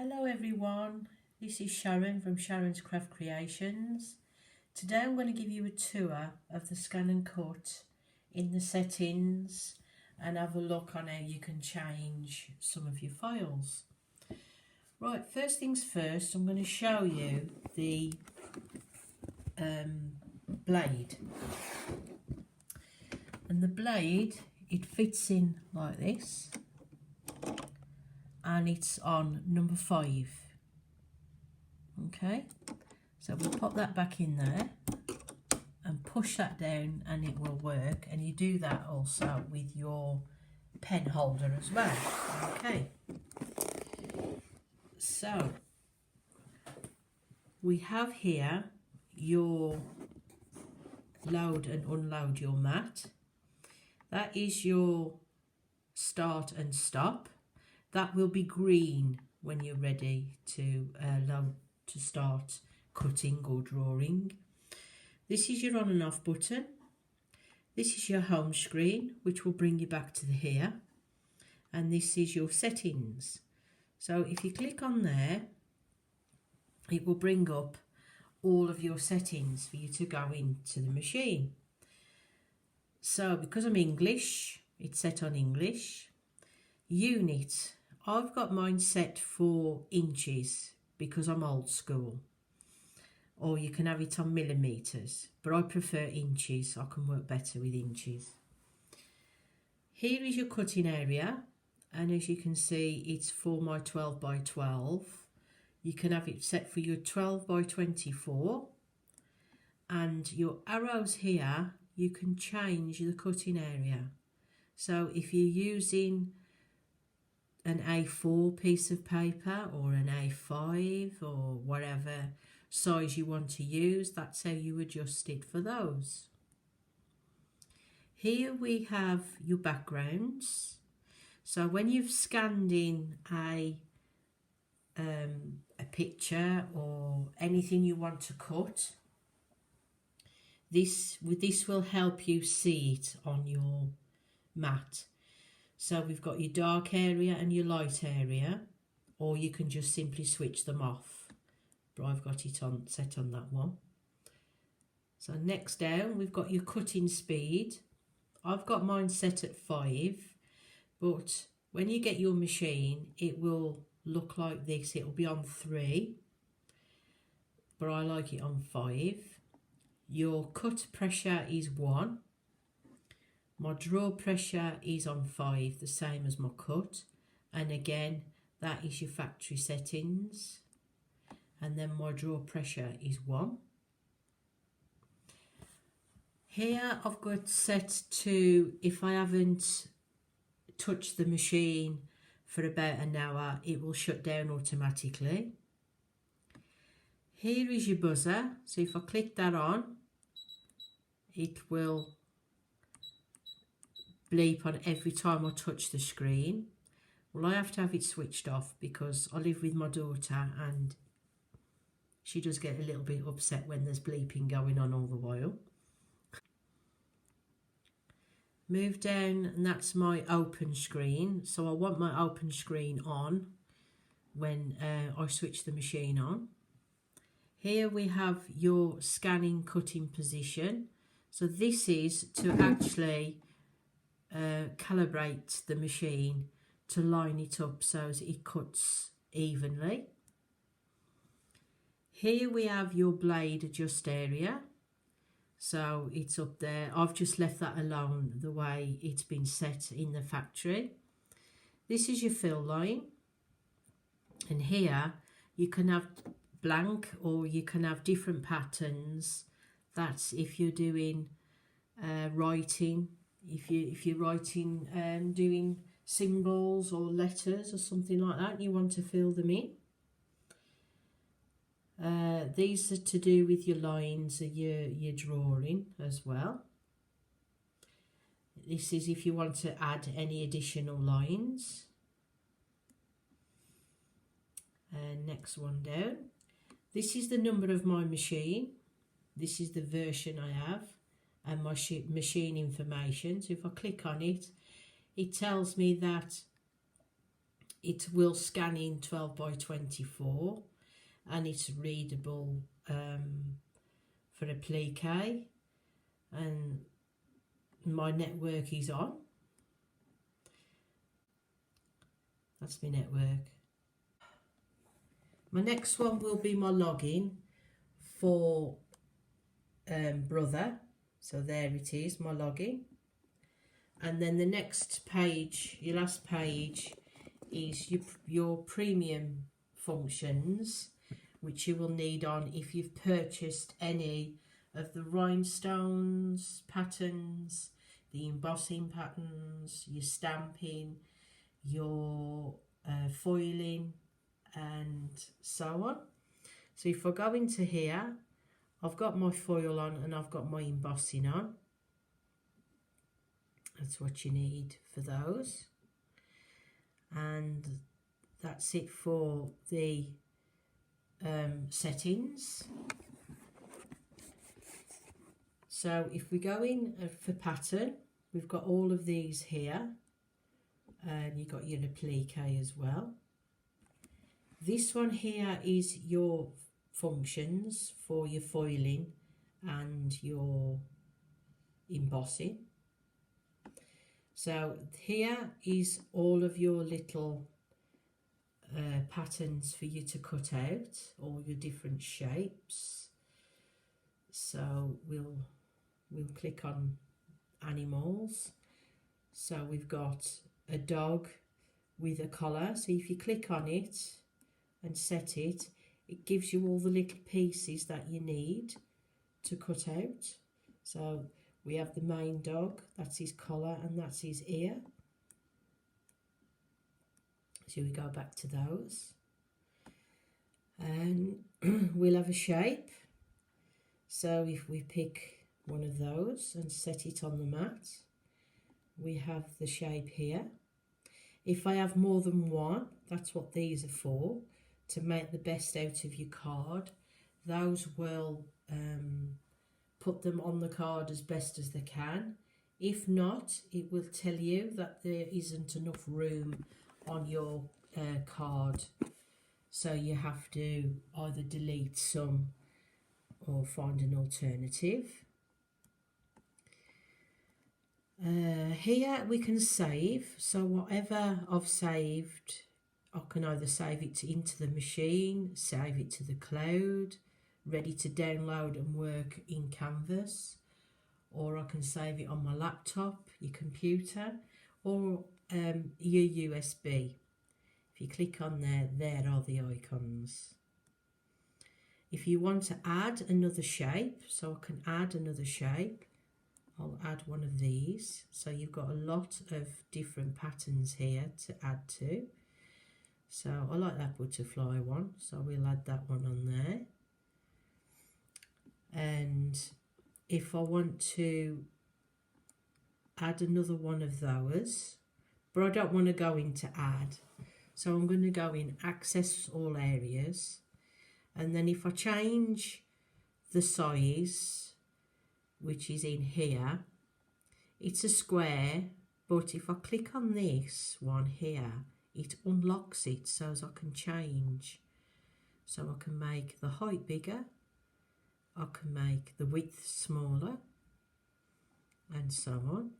Hello everyone, this is Sharon from Sharon's Craft Creations. Today I'm going to give you a tour of the scan and cut in the settings and have a look on how you can change some of your files. Right, first things first, I'm going to show you the blade. And the blade, it fits in like this. And it's on number 5. Okay, so we'll pop that back in there and push that down and it will work, and you do that also with your pen holder as well. Okay, so we have here your load and unload your mat. That is your start and stop. That will be green when you're ready to start cutting or drawing. This is your on and off button. This is your home screen, which will bring you back to here. And this is your settings. So if you click on there, it will bring up all of your settings for you to go into the machine. So because I'm English, it's set on English. Unit, I've got mine set for inches because I'm old school, or you can have it on millimeters, but I prefer inches. I can work better with inches. Here is your cutting area, and as you can see, it's for my 12 by 12. You can have it set for your 12 by 24, and your arrows here, you can change the cutting area. So if you're using an A4 piece of paper or an A5 or whatever size you want to use, that's how you adjust it for those. Here we have your backgrounds. So when you've scanned in a picture or anything you want to cut, this will help you see it on your mat. So we've got your dark area and your light area, or you can just simply switch them off. But I've got it on set on that one. So next down, we've got your cutting speed. I've got mine set at 5, but when you get your machine, it will look like this. It'll be on 3, but I like it on 5. Your cut pressure is 1. My draw pressure is on 5, the same as my cut. And again, that is your factory settings. And then my draw pressure is 1. Here I've got set to, if I haven't touched the machine for about an hour, it will shut down automatically. Here is your buzzer. So if I click that on, it will bleep on every time I touch the screen. Well, I have to have it switched off because I live with my daughter and she does get a little bit upset when there's bleeping going on all the while. Move down, and that's my open screen. So I want my open screen on when I switch the machine on. Here we have your scanning cutting position. So this is to actually calibrate the machine to line it up so it cuts evenly. Here we have your blade adjust area, so it's up there. I've just left that alone the way it's been set in the factory. This is your fill line, and here you can have blank or you can have different patterns. That's if you're doing writing. If you're writing, doing symbols or letters or something like that, you want to fill them in. These are to do with your lines, your drawing as well. This is if you want to add any additional lines. Next one down. This is the number of my machine. This is the version I have. And my machine information. So if I click on it, it tells me that it will scan in 12 by 24 and it's readable for applique, and my network is on. That's my network. My next one will be my login for Brother. So there it is, my login. And then the next page, your last page, is your premium functions, which you will need on if you've purchased any of the rhinestones patterns, the embossing patterns, your stamping, your foiling, and so on. So if I go into here, I've got my foil on and I've got my embossing on. That's what you need for those. And that's it for the settings. So if we go in for pattern, we've got all of these here, and you've got your applique as well. This one here is your functions for your foiling and your embossing. So here is all of your little patterns for you to cut out, all your different shapes. So we'll click on animals. So we've got a dog with a collar. So if you click on it and set it, it gives you all the little pieces that you need to cut out. So we have the main dog, that's his collar and that's his ear. So we go back to those. And we'll have a shape. So if we pick one of those and set it on the mat, we have the shape here. If I have more than one, that's what these are for, to make the best out of your card. Those will put them on the card as best as they can. If not, it will tell you that there isn't enough room on your card, so you have to either delete some or find an alternative. Here we can save, so whatever I've saved, I can either save it into the machine, save it to the cloud, ready to download and work in Canvas, or I can save it on my laptop, your computer, or your USB. If you click on there, there are the icons. If you want to add another shape, so I can add another shape, I'll add one of these. So you've got a lot of different patterns here to add to. So I like that butterfly one, so we'll add that one on there. And if I want to add another one of those, but I don't want to go into add, so I'm going to go in access all areas, and then if I change the size, which is in here, it's a square, but if I click on this one here, it unlocks it so as I can change. So I can make the height bigger, I can make the width smaller, and so on.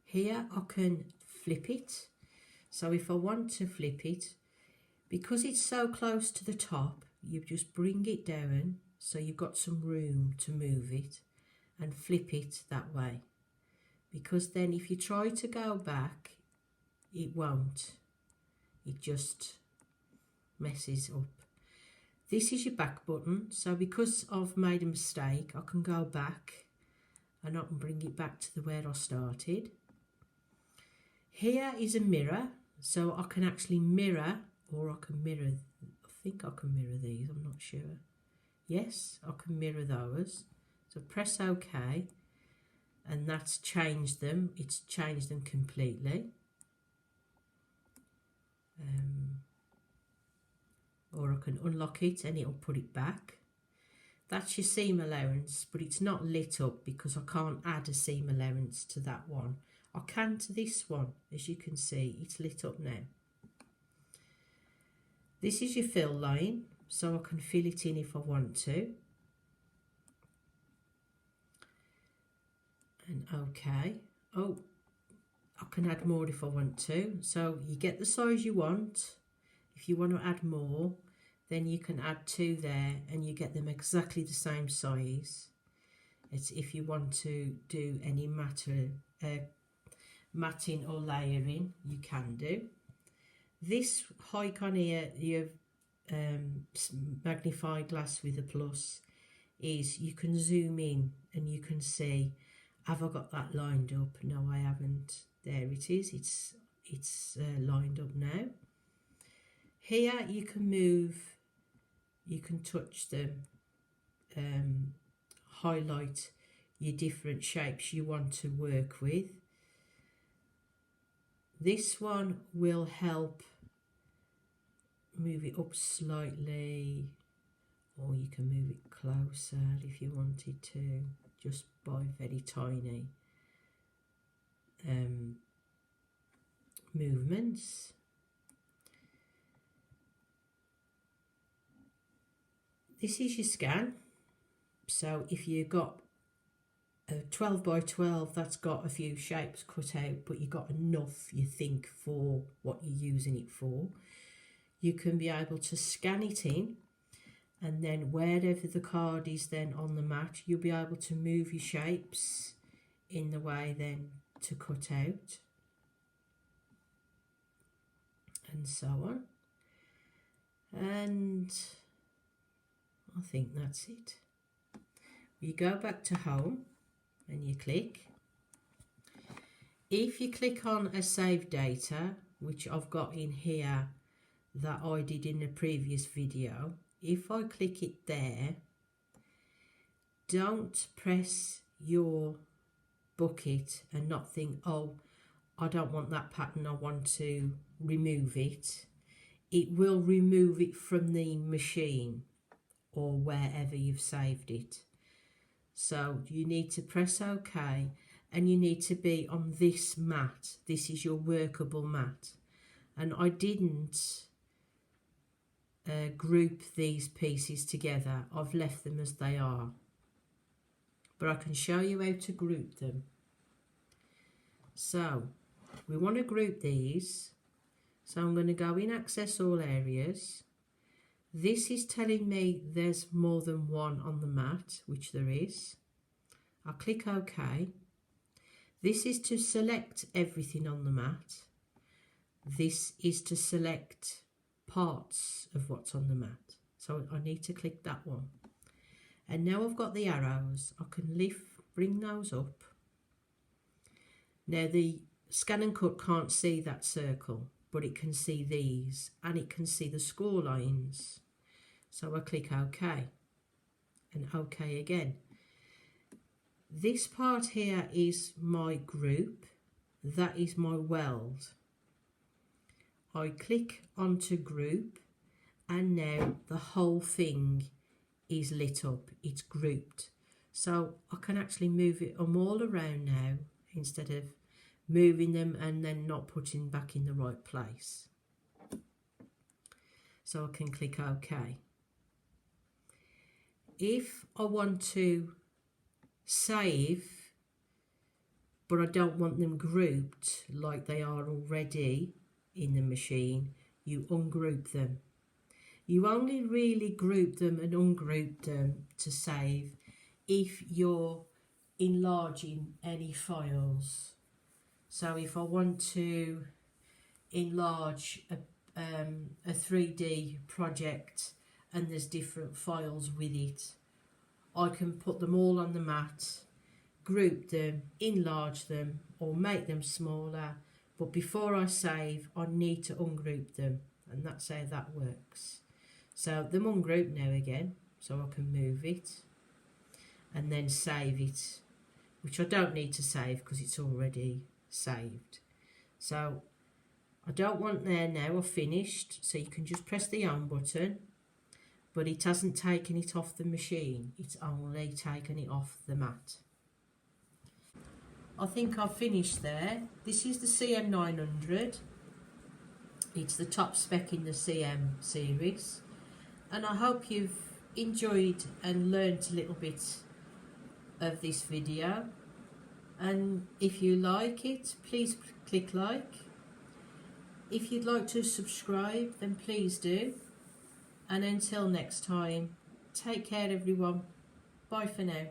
Here I can flip it. So if I want to flip it, because it's so close to the top, you just bring it down so you've got some room to move it and flip it that way. Because then if you try to go back, it won't. It just messes up. This is your back button, so because I've made a mistake, I can go back and I can bring it back to where I started. Here is a mirror, so I can actually mirror, or I can mirror, I think I can mirror these, I'm not sure. Yes, I can mirror those. So press OK, and that's changed them, it's changed them completely. Or I can unlock it and it'll put it back. That's your seam allowance, but it's not lit up because I can't add a seam allowance to that one. I can to this one, as you can see, it's lit up now. This is your fill line, so I can fill it in if I want to. And okay. Oh, I can add more if I want to. So you get the size you want. If you want to add more, then you can add 2 there and you get them exactly the same size. It's if you want to do any matting or layering, you can do. This icon here, your magnified glass with a plus, is you can zoom in and you can see, have I got that lined up? No, I haven't. There it is. It's lined up now. Here you can move, you can touch them, highlight your different shapes you want to work with. This one will help move it up slightly, or you can move it closer if you wanted to, just by very tiny movements. This is your scan. So if you've got a 12 by 12 that's got a few shapes cut out, but you've got enough, you think, for what you're using it for, you can be able to scan it in, and then wherever the card is then on the mat, you'll be able to move your shapes in the way then to cut out, and so on. And I think that's it. You go back to home and you click. If you click on a save data, which I've got in here that I did in the previous video, if I click it there, don't press your bucket and not think, oh, I don't want that pattern, I want to remove it. It will remove it from the machine or wherever you've saved it. So you need to press OK, and you need to be on this mat. This is your workable mat. And I didn't group these pieces together. I've left them as they are. But I can show you how to group them. So we want to group these. So I'm going to go in Access All Areas. This is telling me there's more than one on the mat, which there is. I'll click OK. This is to select everything on the mat. This is to select parts of what's on the mat. So I need to click that one. And now I've got the arrows. I can bring those up. Now the scan and cut can't see that circle, but it can see these, and it can see the score lines. So I click OK and OK again. This part here is my group. That is my weld. I click onto group, and now the whole thing is lit up. It's grouped. So I can actually move it all around now instead of moving them and then not putting back in the right place. So I can click OK. If I want to save, but I don't want them grouped like they are already in the machine, you ungroup them. You only really group them and ungroup them to save if you're enlarging any files. So if I want to enlarge a 3D project and there's different files with it, I can put them all on the mat, group them, enlarge them, or make them smaller. But before I save, I need to ungroup them, and that's how that works. So them ungroup now again, so I can move it and then save it, which I don't need to save because it's already saved. So I don't want there now, I've finished, so you can just press the on button, but it hasn't taken it off the machine, it's only taken it off the mat. I think I've finished there. This is the CM900. It's the top spec in the CM series, and I hope you've enjoyed and learnt a little bit of this video. And if you like it, please click like. If you'd like to subscribe, then please do. And until next time, take care everyone. Bye for now.